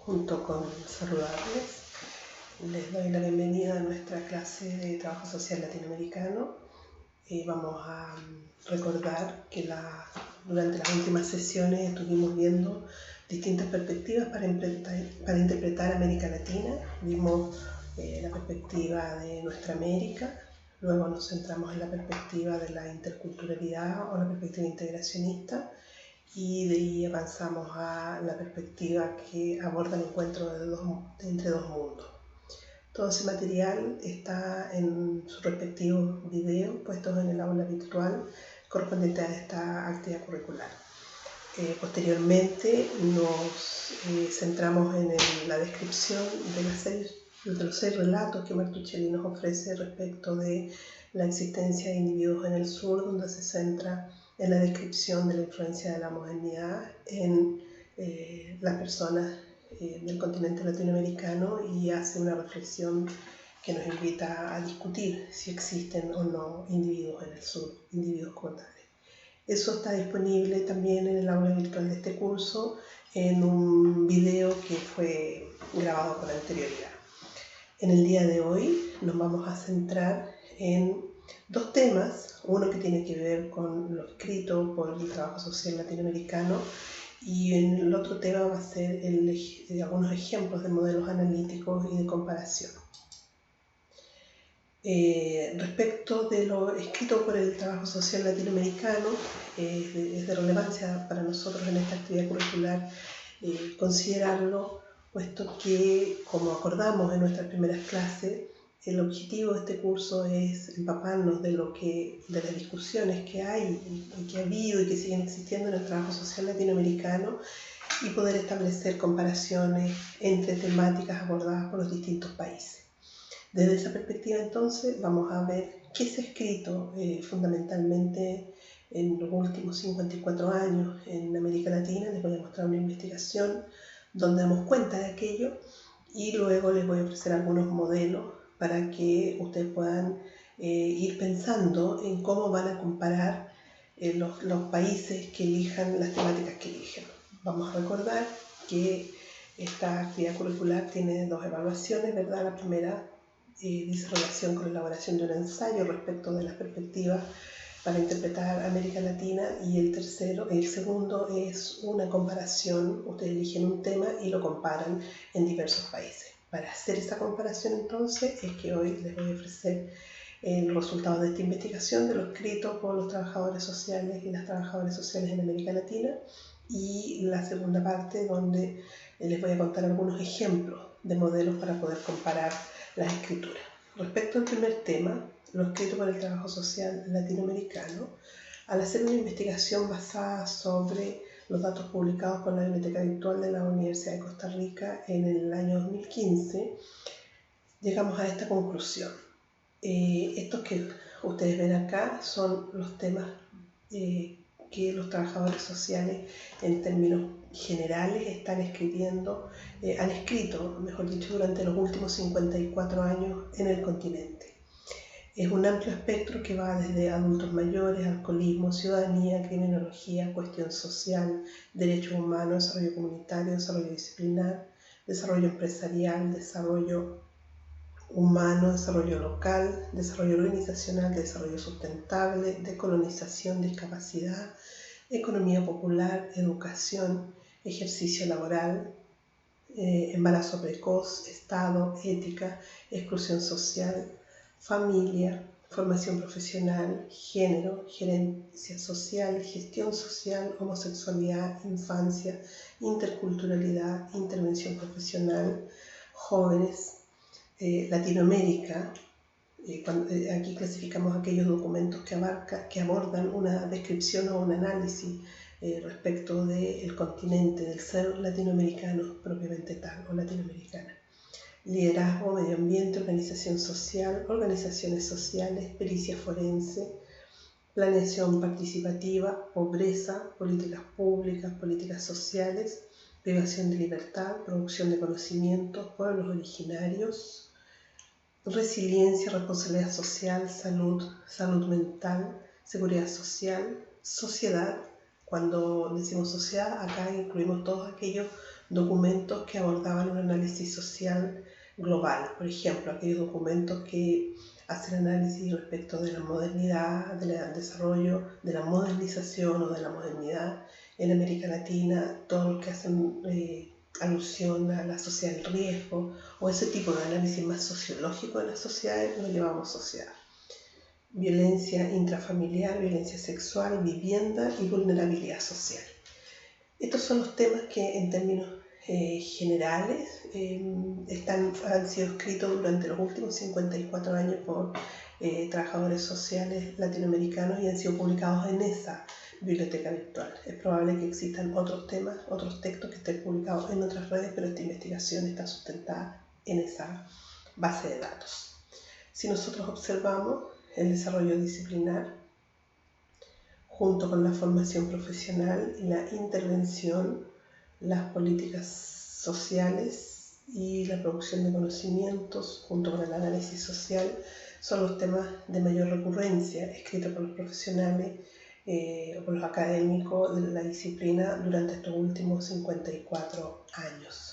junto con saludarles. Les doy la bienvenida a nuestra clase de Trabajo Social Latinoamericano. Vamos a recordar que durante las últimas sesiones estuvimos viendo distintas perspectivas para interpretar América Latina. Vimos la perspectiva de nuestra América, luego nos centramos en la perspectiva de la interculturalidad o la perspectiva integracionista, y de ahí avanzamos a la perspectiva que aborda el encuentro entre dos mundos. Todo ese material está en sus respectivos videos puestos en el aula virtual correspondiente a esta actividad curricular. Posteriormente nos centramos en la descripción de los 6 relatos que Martuchelli nos ofrece respecto de la existencia de individuos en el sur, donde se centra en la descripción de la influencia de la modernidad en las personas del continente latinoamericano, y hace una reflexión que nos invita a discutir si existen o no individuos en el sur, individuos como tales. Eso está disponible también en el aula virtual de este curso en un video que fue grabado con anterioridad. En el día de hoy nos vamos a centrar en 2 temas, uno que tiene que ver con lo escrito por el trabajo social latinoamericano, y en el otro tema va a ser algunos ejemplos de modelos analíticos y de comparación. Respecto de lo escrito por el trabajo social latinoamericano, es de relevancia para nosotros en esta actividad curricular considerarlo, puesto que, como acordamos en nuestras primeras clases, el objetivo de este curso es empaparnos de las discusiones que hay y que ha habido y que siguen existiendo en el trabajo social latinoamericano, y poder establecer comparaciones entre temáticas abordadas por los distintos países. Desde esa perspectiva, entonces, vamos a ver qué se ha escrito fundamentalmente en los últimos 54 años en América Latina. Les voy a mostrar una investigación donde damos cuenta de aquello, y luego les voy a ofrecer algunos modelos para que ustedes puedan ir pensando en cómo van a comparar los países que elijan, las temáticas que eligen. Vamos a recordar que esta actividad curricular tiene 2 evaluaciones, ¿verdad? La primera dice relación con la elaboración de un ensayo respecto de las perspectivas para interpretar América Latina, y el segundo es una comparación. Ustedes eligen un tema y lo comparan en diversos países. Para hacer esa comparación, entonces, es que hoy les voy a ofrecer el resultado de esta investigación, de lo escrito por los trabajadores sociales y las trabajadoras sociales en América Latina, y la segunda parte donde les voy a contar algunos ejemplos de modelos para poder comparar las escrituras. Respecto al primer tema, lo escrito por el trabajo social latinoamericano, al hacer una investigación basada sobre los datos publicados por la Biblioteca Virtual de la Universidad de Costa Rica en el año 2015, llegamos a esta conclusión. Estos que ustedes ven acá son los temas que los trabajadores sociales, en términos generales, están escribiendo, han escrito, mejor dicho, durante los últimos 54 años en el continente. Es un amplio espectro que va desde adultos mayores, alcoholismo, ciudadanía, criminología, cuestión social, derechos humanos, desarrollo comunitario, desarrollo disciplinar, desarrollo empresarial, desarrollo humano, desarrollo local, desarrollo organizacional, desarrollo sustentable, decolonización, discapacidad, economía popular, educación, ejercicio laboral, embarazo precoz, Estado, ética, exclusión social, familia, formación profesional, género, gerencia social, gestión social, homosexualidad, infancia, interculturalidad, intervención profesional, jóvenes, Latinoamérica. Aquí clasificamos aquellos documentos que abordan una descripción o un análisis respecto del continente, del ser latinoamericano propiamente tal, o latinoamericana. Liderazgo, medio ambiente, organización social, organizaciones sociales, pericia forense, planeación participativa, pobreza, políticas públicas, políticas sociales, privación de libertad, producción de conocimientos, pueblos originarios, resiliencia, responsabilidad social, salud mental, seguridad social, sociedad. Cuando decimos sociedad, acá incluimos todos aquellos documentos que abordaban un análisis social global. Por ejemplo, aquellos documentos que hacen análisis respecto de la modernidad, del desarrollo, de la modernización o de la modernidad en América Latina, todos los que hacen alusión a la sociedad en riesgo o ese tipo de análisis más sociológico de las sociedades, lo llamamos sociedad. Violencia intrafamiliar, violencia sexual, vivienda y vulnerabilidad social. Estos son los temas que en términos generales han sido escritos durante los últimos 54 años por trabajadores sociales latinoamericanos y han sido publicados en esa biblioteca virtual. Es probable que existan otros temas, otros textos que estén publicados en otras redes, pero esta investigación está sustentada en esa base de datos. Si nosotros observamos el desarrollo disciplinar, junto con la formación profesional y la intervención, las políticas sociales y la producción de conocimientos, junto con el análisis social, son los temas de mayor recurrencia escritos por los profesionales o por los académicos de la disciplina durante estos últimos 54 años.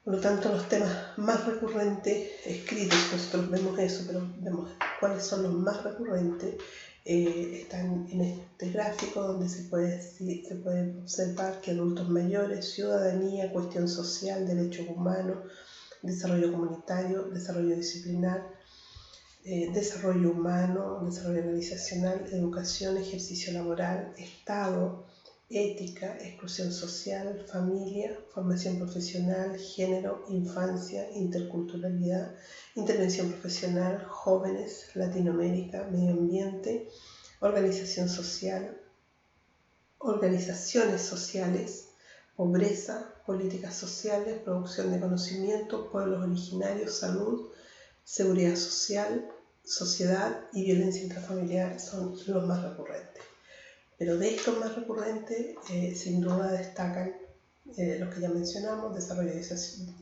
Por lo tanto, los temas más recurrentes escritos, nosotros vemos eso, pero vemos cuáles son los más recurrentes, están en este gráfico donde se puede observar que adultos mayores, ciudadanía, cuestión social, derechos humanos, desarrollo comunitario, desarrollo disciplinar, desarrollo humano, desarrollo organizacional, educación, ejercicio laboral, Estado, ética, exclusión social, familia, formación profesional, género, infancia, interculturalidad, intervención profesional, jóvenes, Latinoamérica, medio ambiente, organización social, organizaciones sociales, pobreza, políticas sociales, producción de conocimiento, pueblos originarios, salud, seguridad social, sociedad y violencia intrafamiliar son los más recurrentes. Pero de estos más recurrentes, sin duda destacan los que ya mencionamos: desarrollo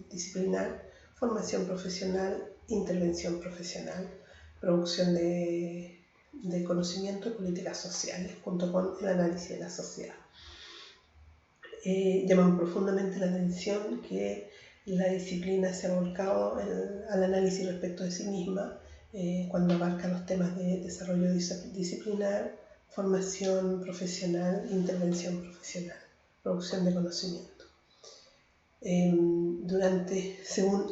disciplinar, formación profesional, intervención profesional, producción de conocimiento y políticas sociales, junto con el análisis de la sociedad. Llaman profundamente la atención que la disciplina se ha volcado al análisis respecto de sí misma cuando abarca los temas de desarrollo disciplinar, formación profesional, intervención profesional, producción de conocimiento. Según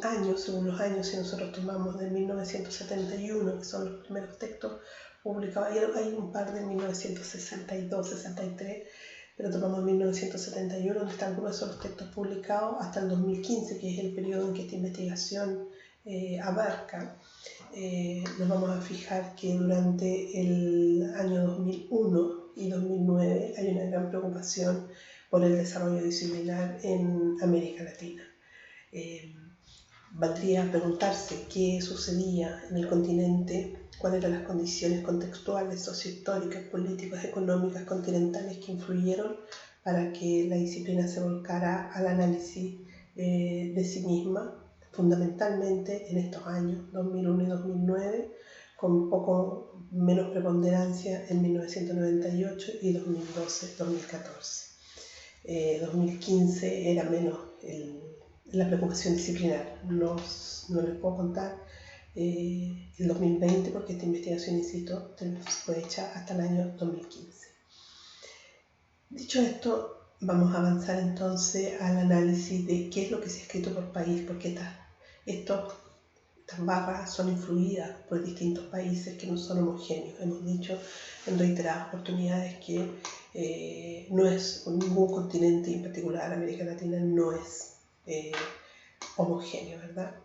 los años, si nosotros tomamos de 1971, que son los primeros textos publicados, hay un par de 1962, 63, pero tomamos 1971, donde están algunos de los textos publicados, hasta el 2015, que es el periodo en que esta investigación abarca. Nos vamos a fijar que durante el año 2001 y 2009 hay una gran preocupación por el desarrollo disciplinar en América Latina. Valdría preguntarse qué sucedía en el continente, cuáles eran las condiciones contextuales, sociohistóricas, políticas, económicas, continentales que influyeron para que la disciplina se volcara al análisis de sí misma, fundamentalmente en estos años 2001 y 2009, con poco menos preponderancia en 1998 y 2012-2014. 2015 era menos la preocupación disciplinar. No les puedo contar el 2020 porque esta investigación, insisto, fue hecha hasta el año 2015. Dicho esto, vamos a avanzar entonces al análisis de qué es lo que se ha escrito por país, porque estas barras son influidas por distintos países que no son homogéneos. Hemos dicho en reiteradas oportunidades que no es ningún continente, en particular América Latina, no es homogéneo, ¿verdad?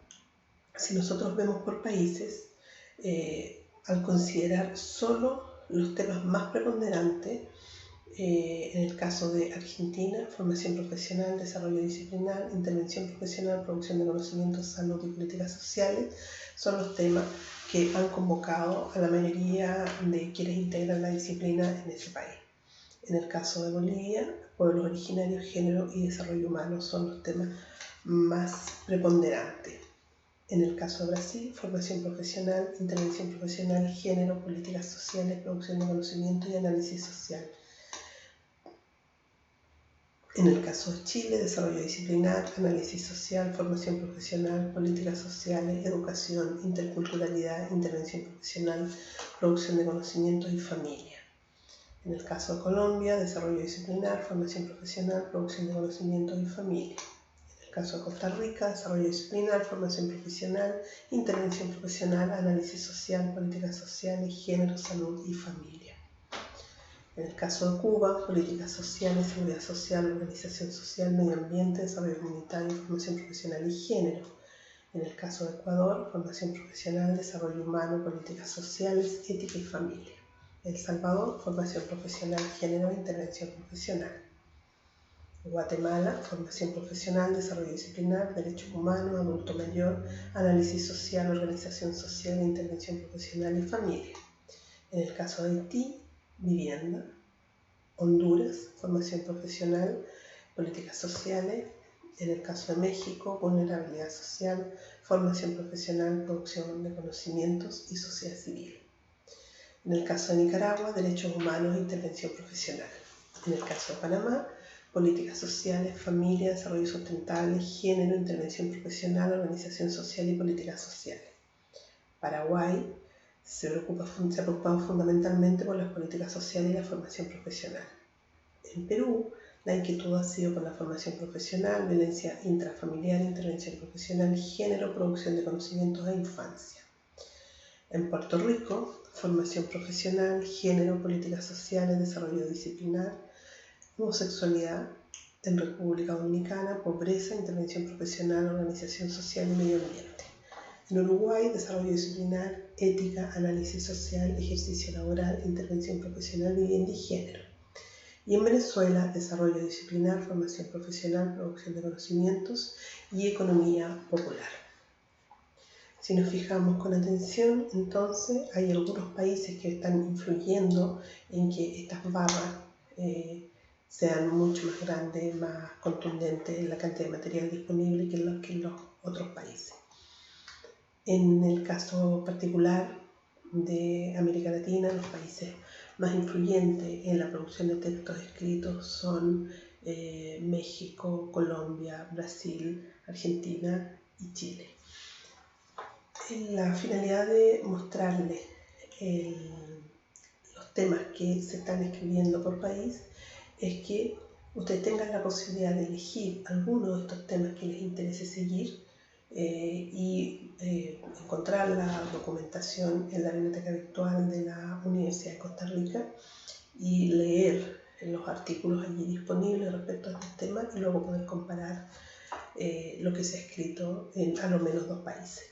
Si nosotros vemos por países, al considerar solo los temas más preponderantes, en el caso de Argentina, formación profesional, desarrollo disciplinar, intervención profesional, producción de conocimientos, salud y políticas sociales, son los temas que han convocado a la mayoría de quienes integran la disciplina en ese país. En el caso de Bolivia, pueblos originarios, género y desarrollo humano son los temas más preponderantes. En el caso de Brasil, formación profesional, intervención profesional, género, políticas sociales, producción de conocimiento y análisis social. En el caso de Chile, desarrollo disciplinar, análisis social, formación profesional, políticas sociales, educación, interculturalidad, intervención profesional, producción de conocimientos y familia. En el caso de Colombia, desarrollo disciplinar, formación profesional, producción de conocimientos y familia. En el caso de Costa Rica, desarrollo disciplinar, formación profesional, intervención profesional, análisis social, políticas sociales, género, salud y familia. En el caso de Cuba, políticas sociales, seguridad social, organización social, medio ambiente, desarrollo comunitario, formación profesional y género. En el caso de Ecuador, formación profesional, desarrollo humano, políticas sociales, ética y familia. El Salvador, formación profesional, género e intervención profesional. Guatemala, formación profesional, desarrollo disciplinar, derechos humanos, adulto mayor, análisis social, organización social, intervención profesional y familia. En el caso de Haití, vivienda. Honduras, formación profesional, políticas sociales. En el caso de México, vulnerabilidad social, formación profesional, producción de conocimientos y sociedad civil. En el caso de Nicaragua, derechos humanos e intervención profesional. En el caso de Panamá, políticas sociales, familia, desarrollo sustentable, género, intervención profesional, organización social y políticas sociales. Paraguay se ha preocupado fundamentalmente por las políticas sociales y la formación profesional. En Perú, la inquietud ha sido por la formación profesional, violencia intrafamiliar, intervención profesional, género, producción de conocimientos e infancia. En Puerto Rico, formación profesional, género, políticas sociales, desarrollo disciplinar, homosexualidad. En República Dominicana, pobreza, intervención profesional, organización social y medio ambiente. En Uruguay, desarrollo disciplinar, ética, análisis social, ejercicio laboral, intervención profesional, vivienda y género. Y en Venezuela, desarrollo disciplinar, formación profesional, producción de conocimientos y economía popular. Si nos fijamos con atención, entonces hay algunos países que están influyendo en que estas barras sean mucho más grandes, más contundentes en la cantidad de material disponible que en los otros países. En el caso particular de América Latina, los países más influyentes en la producción de textos escritos son México, Colombia, Brasil, Argentina y Chile. La finalidad de mostrarles los temas que se están escribiendo por país es que ustedes tengan la posibilidad de elegir alguno de estos temas que les interese seguir y encontrar la documentación en la biblioteca virtual de la Universidad de Costa Rica y leer los artículos allí disponibles respecto a estos temas y luego poder comparar lo que se ha escrito en al menos 2 países.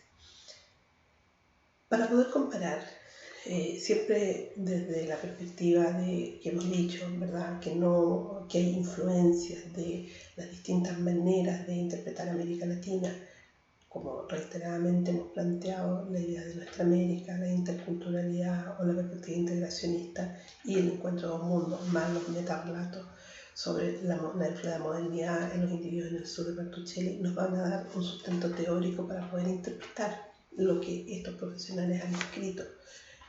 Para poder comparar, siempre desde la perspectiva de que hemos dicho, ¿verdad? Que hay influencias de las distintas maneras de interpretar América Latina, como reiteradamente hemos planteado la idea de nuestra América, la interculturalidad o la perspectiva integracionista y el encuentro de dos mundos, más los metarrelatos sobre la modernidad en los individuos en el sur de Martuchelli, nos van a dar un sustento teórico para poder interpretar lo que estos profesionales han escrito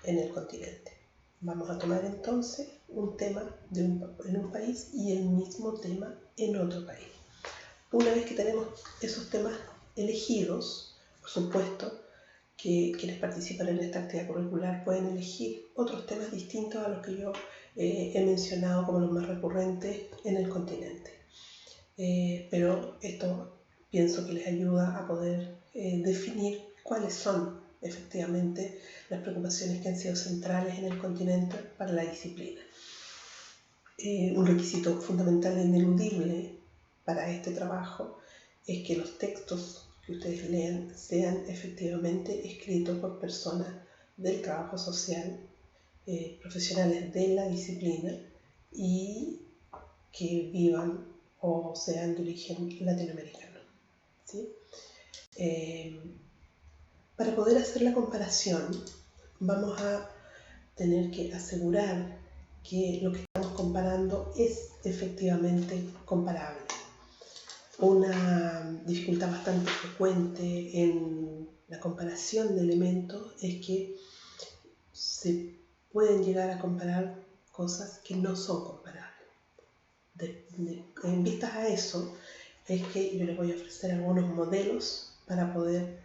en el continente. Vamos a tomar entonces un tema en un país y el mismo tema en otro país. Una vez que tenemos esos temas elegidos, por supuesto que quienes participan en esta actividad curricular pueden elegir otros temas distintos a los que yo he mencionado como los más recurrentes en el continente. Pero esto pienso que les ayuda a poder definir cuáles son efectivamente las preocupaciones que han sido centrales en el continente para la disciplina. Un requisito fundamental e ineludible para este trabajo es que los textos que ustedes lean sean efectivamente escritos por personas del trabajo social, profesionales de la disciplina y que vivan o sean de origen latinoamericano, ¿sí? Para poder hacer la comparación, vamos a tener que asegurar que lo que estamos comparando es efectivamente comparable. Una dificultad bastante frecuente en la comparación de elementos es que se pueden llegar a comparar cosas que no son comparables. En vistas a eso, es que yo les voy a ofrecer algunos modelos para poder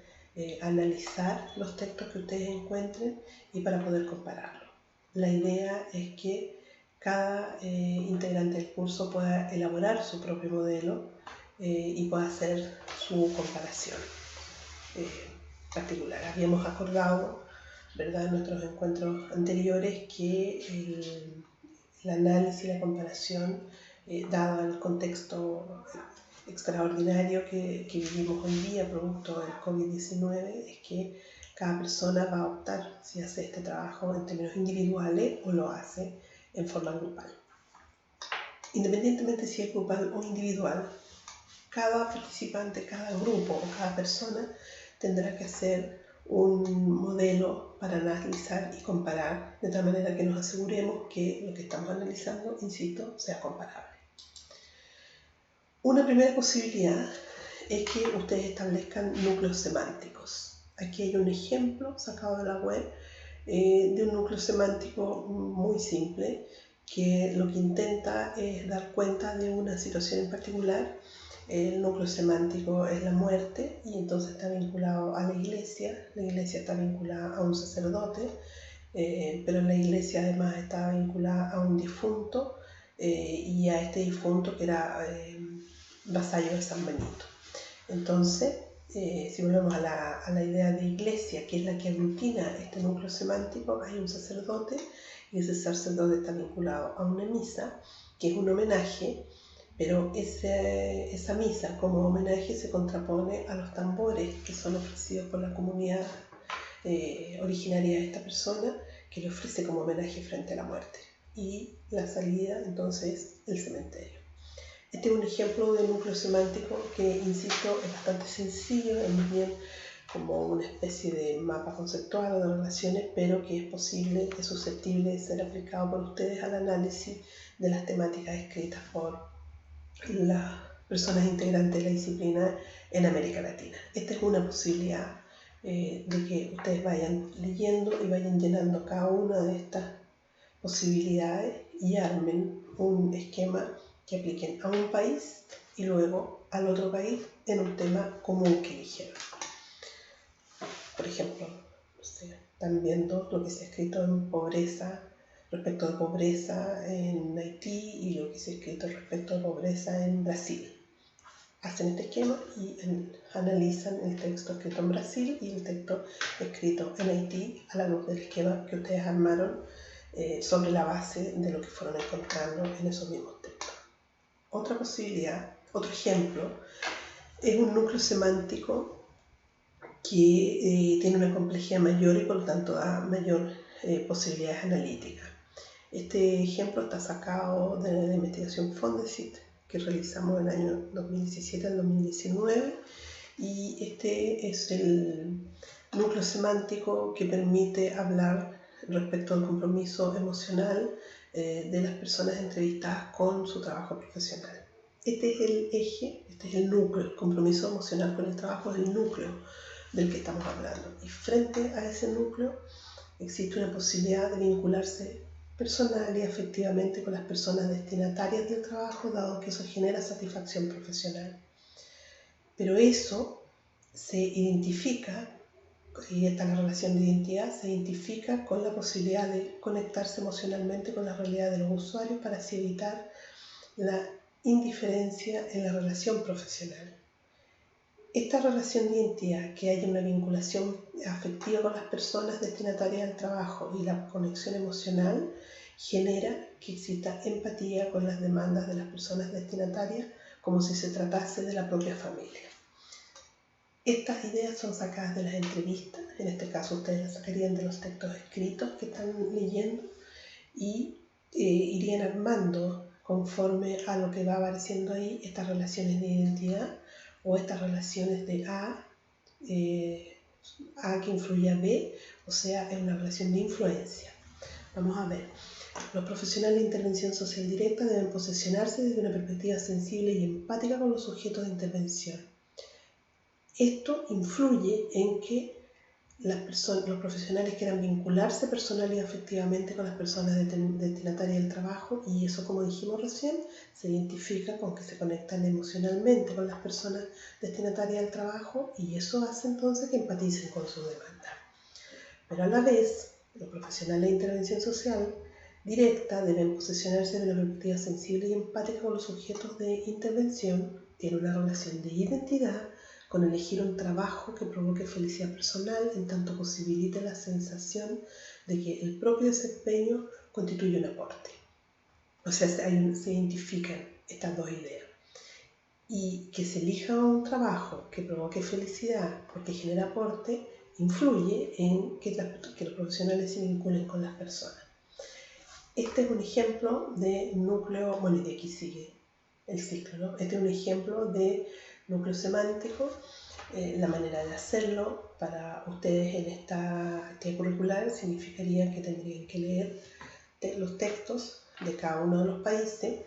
analizar los textos que ustedes encuentren y para poder compararlos. La idea es que cada integrante del curso pueda elaborar su propio modelo y pueda hacer su comparación particular. Habíamos acordado, ¿verdad?, en nuestros encuentros anteriores que el análisis y la comparación, dado el contexto extraordinario que vivimos hoy día, producto del COVID-19, es que cada persona va a optar si hace este trabajo en términos individuales o lo hace en forma grupal. Independientemente si es grupal o individual, cada participante, cada grupo o cada persona tendrá que hacer un modelo para analizar y comparar, de tal manera que nos aseguremos que lo que estamos analizando, insisto, sea comparable. Una primera posibilidad es que ustedes establezcan núcleos semánticos. Aquí hay un ejemplo sacado de la web de un núcleo semántico muy simple que lo que intenta es dar cuenta de una situación en particular. El núcleo semántico es la muerte y entonces está vinculado a la iglesia está vinculada a un sacerdote, pero la iglesia además está vinculada a un difunto y a este difunto que era vasallo de San Benito. Entonces, si volvemos a la idea de iglesia, que es la que aglutina este núcleo semántico, hay un sacerdote y ese sacerdote está vinculado a una misa, que es un homenaje, pero esa misa como homenaje se contrapone a los tambores que son ofrecidos por la comunidad originaria de esta persona, que le ofrece como homenaje frente a la muerte. Y la salida, entonces, el cementerio. Este es un ejemplo de núcleo semántico que, insisto, es bastante sencillo, es más bien como una especie de mapa conceptual o de relaciones, pero que es posible, es susceptible de ser aplicado por ustedes al análisis de las temáticas escritas por las personas integrantes de la disciplina en América Latina. Esta es una posibilidad de que ustedes vayan leyendo y vayan llenando cada una de estas posibilidades y armen un esquema que apliquen a un país y luego al otro país en un tema común que eligieron. Por ejemplo, están viendo lo que se ha escrito en pobreza, respecto de pobreza en Haití y lo que se ha escrito respecto de pobreza en Brasil. Hacen este esquema y analizan el texto escrito en Brasil y el texto escrito en Haití a la luz del esquema que ustedes armaron sobre la base de lo que fueron encontrando en esos mismos textos. Otra posibilidad, otro ejemplo, es un núcleo semántico que tiene una complejidad mayor y por lo tanto da mayor posibilidades analíticas. Este ejemplo está sacado de la investigación Fondesit que realizamos en el año 2017 al 2019 y este es el núcleo semántico que permite hablar respecto al compromiso emocional de las personas entrevistadas con su trabajo profesional. Este es el eje, este es el núcleo, el compromiso emocional con el trabajo es el núcleo del que estamos hablando. Y frente a ese núcleo existe una posibilidad de vincularse personal y afectivamente con las personas destinatarias del trabajo, dado que eso genera satisfacción profesional. Pero eso se identifica, y esta es la relación de identidad, se identifica con la posibilidad de conectarse emocionalmente con la realidad de los usuarios para así evitar la indiferencia en la relación profesional. Esta relación de identidad, que haya una vinculación afectiva con las personas destinatarias del trabajo y la conexión emocional, genera que exista empatía con las demandas de las personas destinatarias como si se tratase de la propia familia. Estas ideas son sacadas de las entrevistas, en este caso ustedes las sacarían de los textos escritos que están leyendo y irían armando conforme a lo que va apareciendo ahí estas relaciones de identidad o estas relaciones de A que influye a B, o sea, es una relación de influencia. Vamos a ver. Los profesionales de intervención social directa deben posicionarse desde una perspectiva sensible y empática con los sujetos de intervención. Esto influye en que los profesionales quieran vincularse personal y afectivamente con las personas destinatarias del trabajo, y eso, como dijimos recién, se identifica con que se conectan emocionalmente con las personas destinatarias del trabajo, y eso hace entonces que empaticen con su demanda. Pero a la vez, los profesionales de intervención social directa deben posicionarse de una perspectiva sensible y empática con los sujetos de intervención, tiene una relación de identidad con elegir un trabajo que provoque felicidad personal, en tanto posibilite la sensación de que el propio desempeño constituye un aporte. O sea, se identifican estas dos ideas. Y que se elija un trabajo que provoque felicidad porque genera aporte, influye en que los profesionales se vinculen con las personas. Este es un ejemplo de núcleo, bueno, y de aquí sigue el ciclo, ¿no? Este es un ejemplo de núcleo semántico. La manera de hacerlo para ustedes en esta actividad curricular significaría que tendrían que leer los textos de cada uno de los países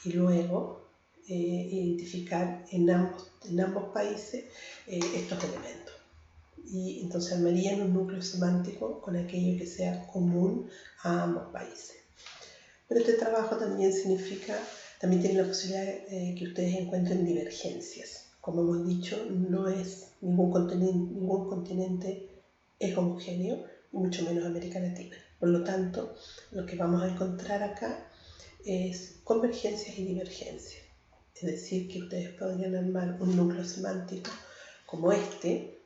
y luego identificar en ambos países estos elementos. Y entonces armarían un núcleo semántico con aquello que sea común a ambos países. Pero este trabajo también tiene la posibilidad que ustedes encuentren divergencias. Como hemos dicho, no es ningún continente es homogéneo, y mucho menos América Latina. Por lo tanto, lo que vamos a encontrar acá es convergencias y divergencias. Es decir, que ustedes podrían armar un núcleo semántico como este,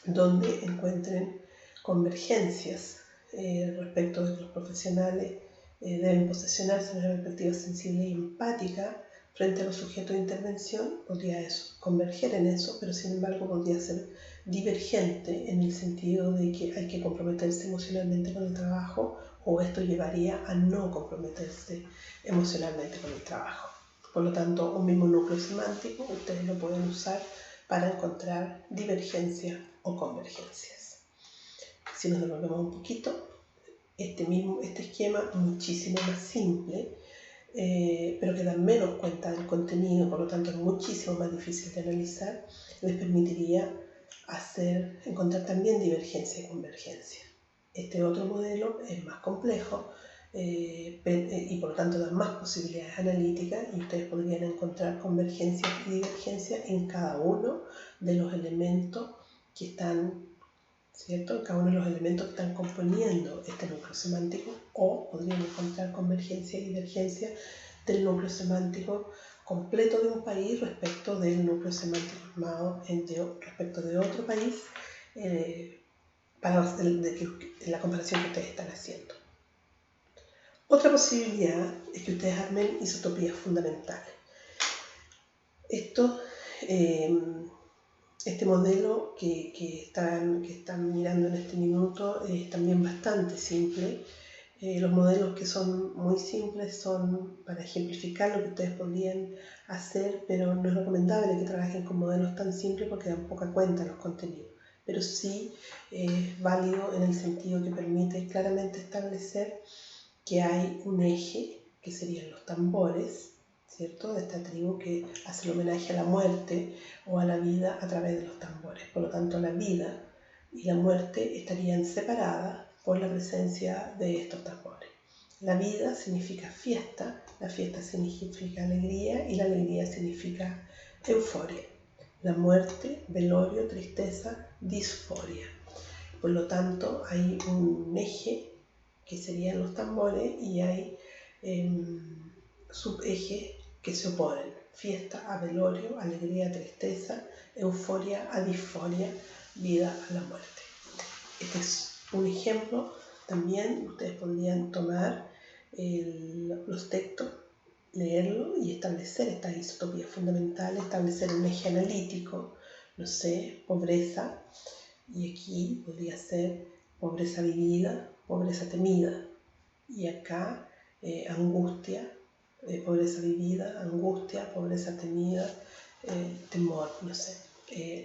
donde encuentren convergencias respecto de que los profesionales deben posicionarse en una perspectiva sensible y empática frente a los sujetos de intervención. Podría eso, converger en eso, pero sin embargo podría ser divergente en el sentido de que hay que comprometerse emocionalmente con el trabajo, o esto llevaría a no comprometerse emocionalmente con el trabajo. Por lo tanto, un mismo núcleo semántico ustedes lo pueden usar para encontrar divergencias o convergencias. Si nos devolvemos un poquito, este esquema muchísimo más simple, pero que da menos cuenta del contenido, por lo tanto es muchísimo más difícil de analizar, les permitiría encontrar también divergencia y convergencia. Este otro modelo es más complejo y por lo tanto da más posibilidades analíticas, y ustedes podrían encontrar convergencia y divergencia en cada uno de los elementos que están, ¿cierto? En cada uno de los elementos que están componiendo este núcleo semántico, o podrían encontrar convergencia y divergencia del núcleo semántico completo de un país respecto del núcleo semántico armado respecto de otro país, para la comparación que ustedes están haciendo. Otra posibilidad es que ustedes armen isotopías fundamentales. Este modelo que están mirando en este minuto es también bastante simple. Los modelos que son muy simples son para ejemplificar lo que ustedes podrían hacer, pero no es recomendable que trabajen con modelos tan simples porque dan poca cuenta los contenidos. Pero sí es válido en el sentido que permite claramente establecer que hay un eje, que serían los tambores, ¿cierto?, de esta tribu que hace el homenaje a la muerte o a la vida a través de los tambores. Por lo tanto, la vida y la muerte estarían separadas por la presencia de estos tambores. La vida significa fiesta, la fiesta significa alegría y la alegría significa euforia. La muerte, velorio, tristeza, disforia. Por lo tanto, hay un eje que serían los tambores y hay subejes que se oponen: fiesta a velorio, alegría a tristeza, euforia a disforia, vida a la muerte. Este es un ejemplo. También ustedes podrían tomar los textos, leerlo y establecer estas isotopías fundamentales, establecer un eje analítico, no sé, pobreza, y aquí podría ser pobreza vivida, pobreza temida, y acá angustia, pobreza vivida, angustia, pobreza temida, temor, no sé.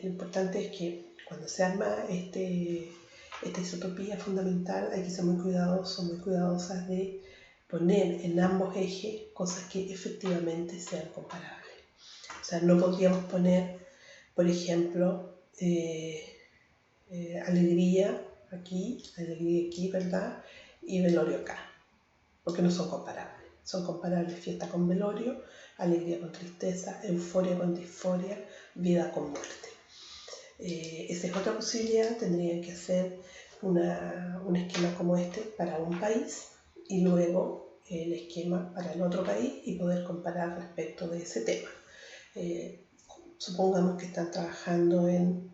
Lo importante es que cuando se arma esta isotopía fundamental hay que ser muy cuidadosas de poner en ambos ejes cosas que efectivamente sean comparables. O sea, no podríamos poner, por ejemplo, alegría aquí, ¿verdad? Y velorio acá, porque no son comparables. Son comparables fiesta con velorio, alegría con tristeza, euforia con disforia, vida con muerte. Esa es otra posibilidad. Tendrían que hacer un esquema como este para un país y luego el esquema para el otro país y poder comparar respecto de ese tema. Supongamos que están trabajando en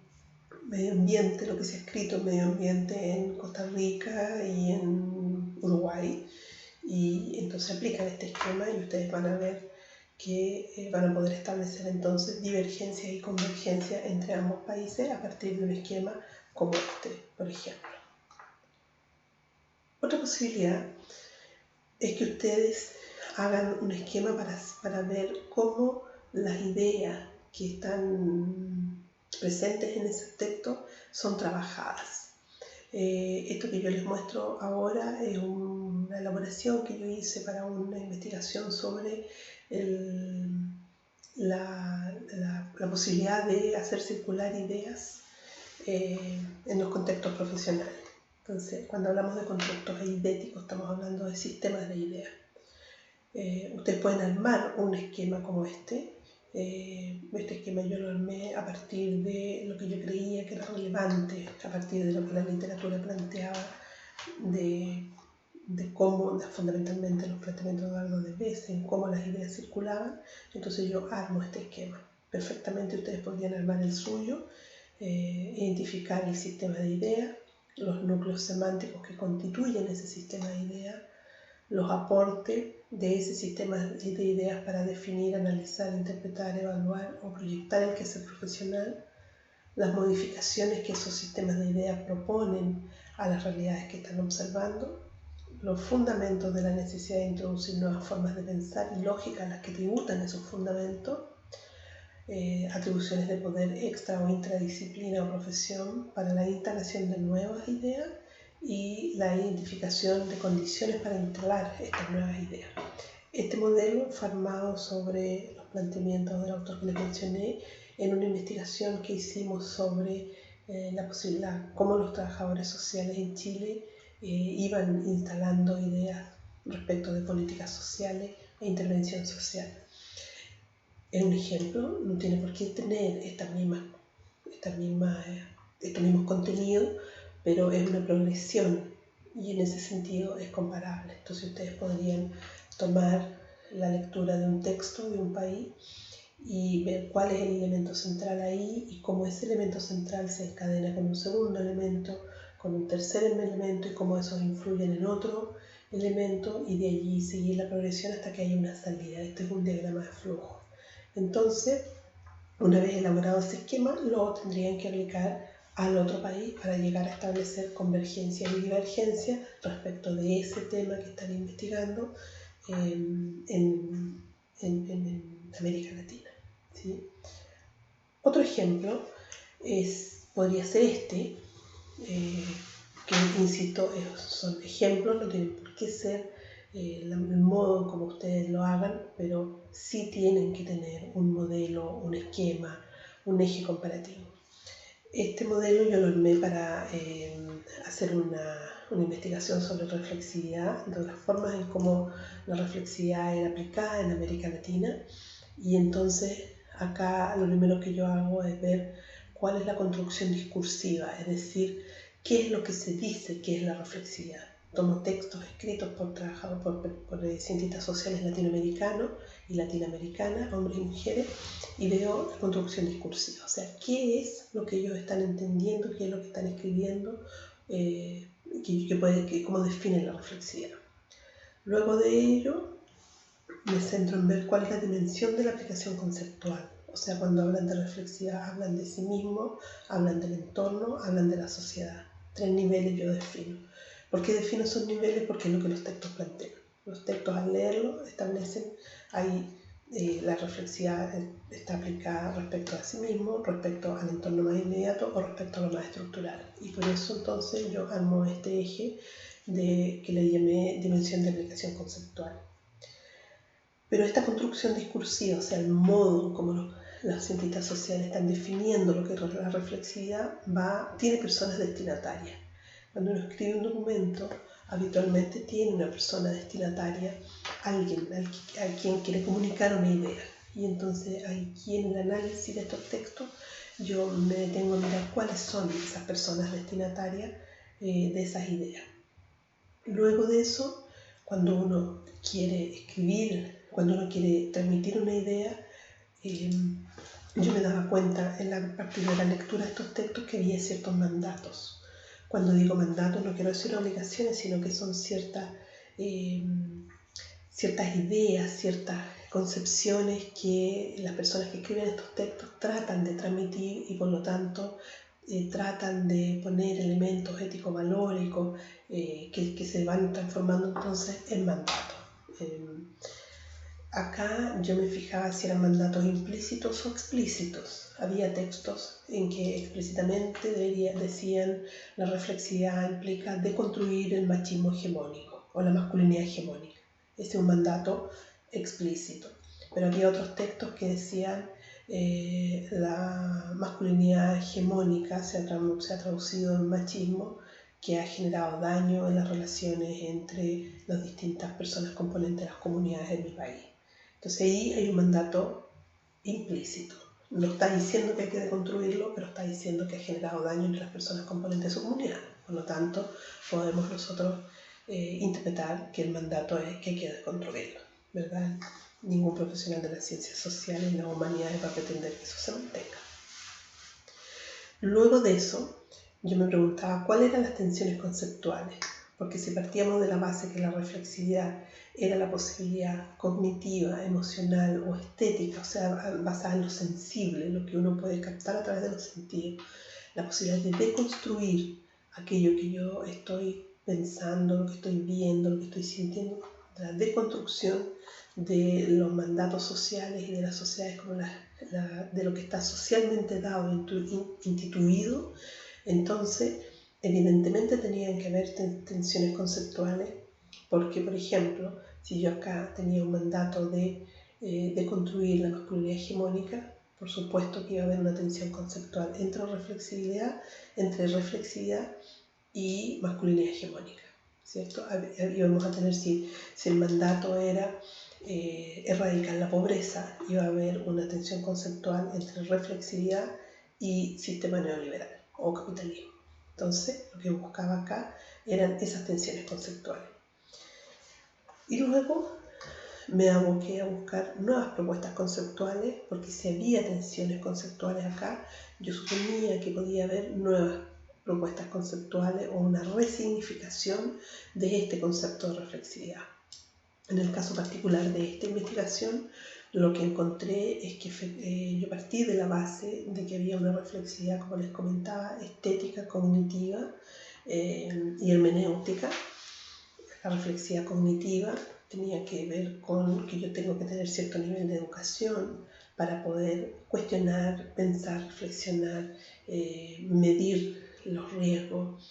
medio ambiente, lo que se ha escrito en medio ambiente en Costa Rica y en Uruguay, y entonces aplican este esquema y ustedes van a ver que van a poder establecer entonces divergencias y convergencias entre ambos países a partir de un esquema como este, por ejemplo. Otra posibilidad es que ustedes hagan un esquema para ver cómo las ideas que están presentes en ese texto son trabajadas. Esto que yo les muestro ahora es una elaboración que yo hice para una investigación sobre la posibilidad de hacer circular ideas en los contextos profesionales. Entonces, cuando hablamos de constructos eidéticos, estamos hablando de sistemas de ideas. Ustedes pueden armar un esquema como este. Este esquema yo lo armé a partir de lo que yo creía que era relevante, a partir de lo que la literatura planteaba, de cómo fundamentalmente los planteamientos de Eduardo de Besse, cómo las ideas circulaban. Entonces yo armo este esquema. Perfectamente ustedes podrían armar el suyo, identificar el sistema de ideas, los núcleos semánticos que constituyen ese sistema de ideas, los aportes de ese sistema de ideas para definir, analizar, interpretar, evaluar o proyectar el quehacer profesional, las modificaciones que esos sistemas de ideas proponen a las realidades que están observando, los fundamentos de la necesidad de introducir nuevas formas de pensar y lógica a las que tributan esos fundamentos, atribuciones de poder extra o intradisciplina o profesión para la instalación de nuevas ideas y la identificación de condiciones para instalar estas nuevas ideas. Este modelo fue armado sobre los planteamientos del autor que les mencioné en una investigación que hicimos sobre la posibilidad, cómo los trabajadores sociales en Chile iban instalando ideas respecto de políticas sociales e intervención social. Es un ejemplo, no tiene por qué tener estos mismos contenidos, pero es una progresión y en ese sentido es comparable. Entonces ustedes podrían tomar la lectura de un texto de un país y ver cuál es el elemento central ahí y cómo ese elemento central se encadena con un segundo elemento, con un tercer elemento y cómo esos influyen en otro elemento, y de allí seguir la progresión hasta que haya una salida. Este es un diagrama de flujo. Entonces, una vez elaborado ese esquema, lo tendrían que aplicar al otro país para llegar a establecer convergencia y divergencia respecto de ese tema que están investigando en América Latina. ¿Sí? Otro ejemplo podría ser este, que insisto, son ejemplos, no tienen por qué ser el modo como ustedes lo hagan, pero sí tienen que tener un modelo, un esquema, un eje comparativo. Este modelo yo lo armé para hacer una investigación sobre reflexividad, de las formas en cómo la reflexividad era aplicada en América Latina, y entonces acá lo primero que yo hago es ver cuál es la construcción discursiva, es decir, qué es lo que se dice que es la reflexividad. Tomo textos escritos por cientistas sociales latinoamericanos y latinoamericanas, hombres y mujeres, y veo la construcción discursiva. O sea, qué es lo que ellos están entendiendo, qué es lo que están escribiendo, cómo definen la reflexividad. Luego de ello, me centro en ver cuál es la dimensión de la aplicación conceptual. O sea, cuando hablan de reflexividad, hablan de sí mismos, hablan del entorno, hablan de la sociedad. 3 niveles yo defino. ¿Por qué defino esos niveles? Porque es lo que los textos plantean. Los textos, al leerlo, establecen ahí la reflexividad está aplicada respecto a sí mismo, respecto al entorno más inmediato o respecto a lo más estructural. Y por eso entonces yo armo este eje que le llamé dimensión de aplicación conceptual. Pero esta construcción discursiva, o sea, el modo como los cientistas sociales están definiendo lo que es la reflexividad, tiene personas destinatarias. Cuando uno escribe un documento, habitualmente tiene una persona destinataria, alguien a quien quiere comunicar una idea. Y entonces aquí en el análisis de estos textos yo me detengo a mirar cuáles son esas personas destinatarias de esas ideas. Luego de eso, cuando uno quiere escribir, cuando uno quiere transmitir una idea, yo me daba cuenta a partir de la lectura de estos textos que había ciertos mandatos. Cuando digo mandatos no quiero decir obligaciones, sino que son ciertas ideas, ciertas concepciones que las personas que escriben estos textos tratan de transmitir y por lo tanto tratan de poner elementos ético-valóricos que se van transformando entonces en mandatos. Acá yo me fijaba si eran mandatos implícitos o explícitos. Había textos en que explícitamente decían la reflexividad implica deconstruir el machismo hegemónico o la masculinidad hegemónica. Ese es un mandato explícito. Pero había otros textos que decían la masculinidad hegemónica se ha traducido en machismo que ha generado daño en las relaciones entre las distintas personas componentes de las comunidades en mi país. Entonces ahí hay un mandato implícito. No está diciendo que hay que deconstruirlo, pero está diciendo que ha generado daño entre las personas componentes de su comunidad. Por lo tanto, podemos nosotros interpretar que el mandato es que hay que deconstruirlo, ¿verdad? Ningún profesional de las ciencias sociales ni las humanidades va a pretender que eso se mantenga. Luego de eso, yo me preguntaba cuáles eran las tensiones conceptuales, porque si partíamos de la base que la reflexividad era la posibilidad cognitiva, emocional o estética, o sea, basada en lo sensible, lo que uno puede captar a través de los sentidos, la posibilidad de deconstruir aquello que yo estoy pensando, lo que estoy viendo, lo que estoy sintiendo, la deconstrucción de los mandatos sociales y de las sociedades como de lo que está socialmente dado, instituido, entonces evidentemente tenían que haber tensiones conceptuales, porque por ejemplo, si yo acá tenía un mandato de construir la masculinidad hegemónica, por supuesto que iba a haber una tensión conceptual entre reflexividad y masculinidad hegemónica, ¿cierto? Íbamos a tener, si el mandato era erradicar la pobreza, iba a haber una tensión conceptual entre reflexividad y sistema neoliberal o capitalismo. Entonces, lo que buscaba acá eran esas tensiones conceptuales. Y luego me aboqué a buscar nuevas propuestas conceptuales, porque si había tensiones conceptuales acá, yo suponía que podía haber nuevas propuestas conceptuales o una resignificación de este concepto de reflexividad. En el caso particular de esta investigación, lo que encontré es que yo partí de la base de que había una reflexividad, como les comentaba, estética, cognitiva y hermenéutica. La reflexividad cognitiva tenía que ver con que yo tengo que tener cierto nivel de educación para poder cuestionar, pensar, reflexionar, medir los riesgos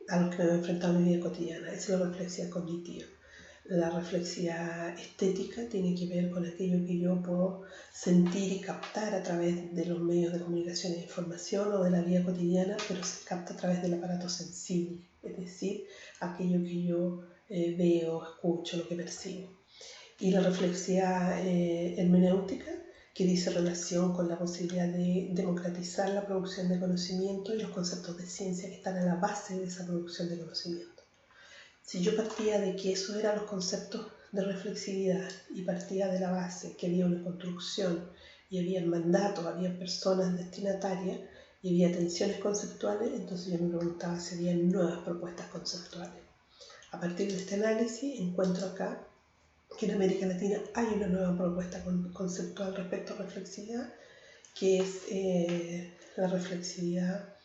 a los que me he enfrentado en mi vida cotidiana. Esa es la reflexividad cognitiva. La reflexividad estética tiene que ver con aquello que yo puedo sentir y captar a través de los medios de comunicación e información o de la vida cotidiana, pero se capta a través del aparato sensible, es decir, aquello que yo veo, escucho, lo que percibo. Y la reflexividad hermenéutica, que dice relación con la posibilidad de democratizar la producción de conocimiento y los conceptos de ciencia que están a la base de esa producción de conocimiento. Si yo partía de que esos eran los conceptos de reflexividad y partía de la base que había una construcción y había mandatos, había personas destinatarias y había tensiones conceptuales, entonces yo me preguntaba si había nuevas propuestas conceptuales. A partir de este análisis encuentro acá que en América Latina hay una nueva propuesta conceptual respecto a reflexividad, que es la reflexividad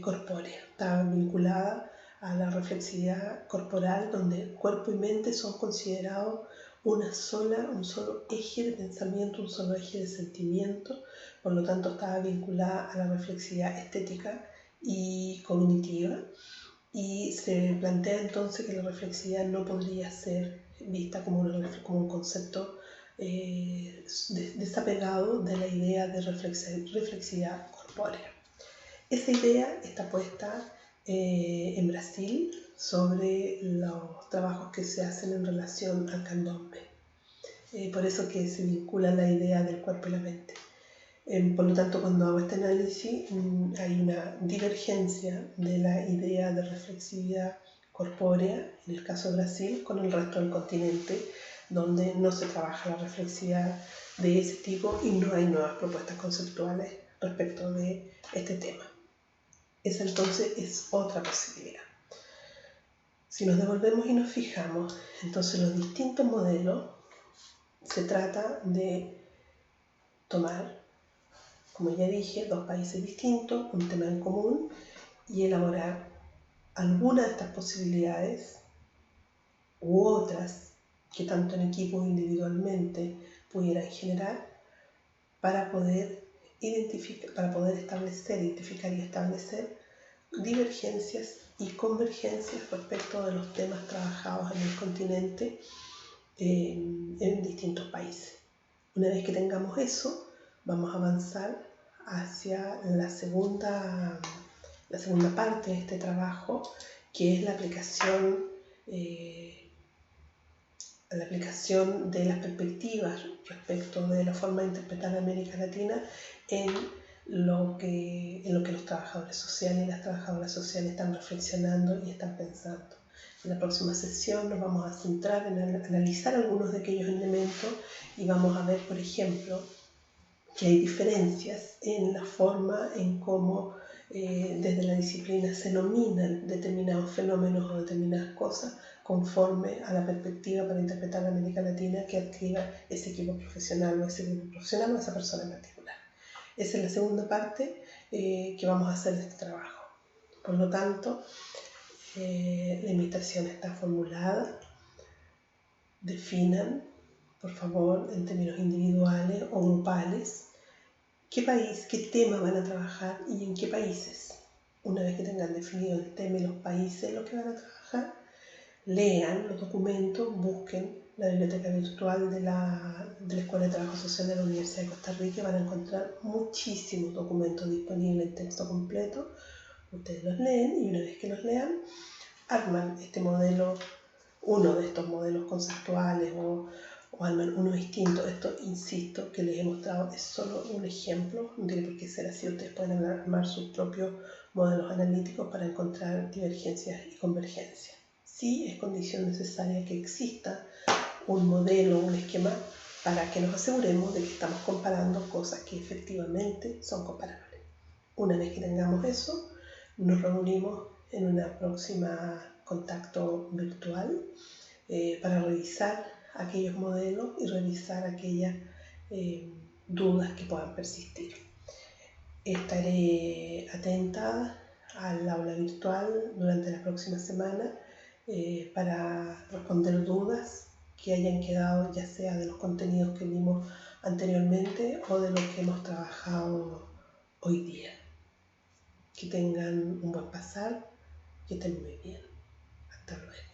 corpórea. Está vinculada a la reflexividad corporal, donde cuerpo y mente son considerados un solo eje de pensamiento, un solo eje de sentimiento. Por lo tanto, estaba vinculada a la reflexividad estética y cognitiva. Y se plantea entonces que la reflexividad no podría ser vista como un concepto desapegado de la idea de reflexividad corpórea. Esa idea está puesta en Brasil sobre los trabajos que se hacen en relación al candombe. Por eso que se vincula la idea del cuerpo y la mente. Por lo tanto, cuando hago este análisis, hay una divergencia de la idea de reflexividad corpórea, en el caso de Brasil, con el resto del continente, donde no se trabaja la reflexividad de ese tipo y no hay nuevas propuestas conceptuales respecto de este tema. Esa entonces es otra posibilidad. Si nos devolvemos y nos fijamos, entonces los distintos modelos, se trata de tomar, como ya dije, dos países distintos, un tema en común y elaborar algunas de estas posibilidades u otras que tanto en equipo o individualmente pudieran generar para poder identificar y establecer divergencias y convergencias respecto de los temas trabajados en el continente en distintos países. Una vez que tengamos eso, vamos a avanzar hacia la segunda parte de este trabajo, que es la aplicación de las perspectivas respecto de la forma de interpretar la América Latina en lo que los trabajadores sociales y las trabajadoras sociales están reflexionando y están pensando. En la próxima sesión nos vamos a centrar en analizar algunos de aquellos elementos y vamos a ver, por ejemplo, que hay diferencias en la forma en cómo desde la disciplina se nominan determinados fenómenos o determinadas cosas conforme a la perspectiva para interpretar la América Latina que adquiera ese equipo profesional o ese grupo profesional o esa persona en particular. Esa es la segunda parte que vamos a hacer de este trabajo. Por lo tanto, la invitación está formulada. Definan, por favor, en términos individuales o grupales, qué país, qué tema van a trabajar y en qué países. Una vez que tengan definido el tema y los países en los que van a trabajar, lean los documentos, busquen la biblioteca virtual de la Escuela de Trabajo Social de la Universidad de Costa Rica y van a encontrar muchísimos documentos disponibles en texto completo. Ustedes los leen y una vez que los lean, arman este modelo, uno de estos modelos conceptuales o arman uno distinto. Esto, insisto, que les he mostrado es solo un ejemplo, no tiene por qué ser así. Ustedes pueden armar sus propios modelos analíticos para encontrar divergencias y convergencias. Sí es condición necesaria que exista un modelo, un esquema, para que nos aseguremos de que estamos comparando cosas que efectivamente son comparables. Una vez que tengamos eso, nos reunimos en una próxima contacto virtual para revisar aquellos modelos y revisar aquellas dudas que puedan persistir. Estaré atenta al aula virtual durante la próxima semana para responder dudas que hayan quedado, ya sea de los contenidos que vimos anteriormente o de lo que hemos trabajado hoy día. Que tengan un buen pasar, que estén muy bien. Hasta luego.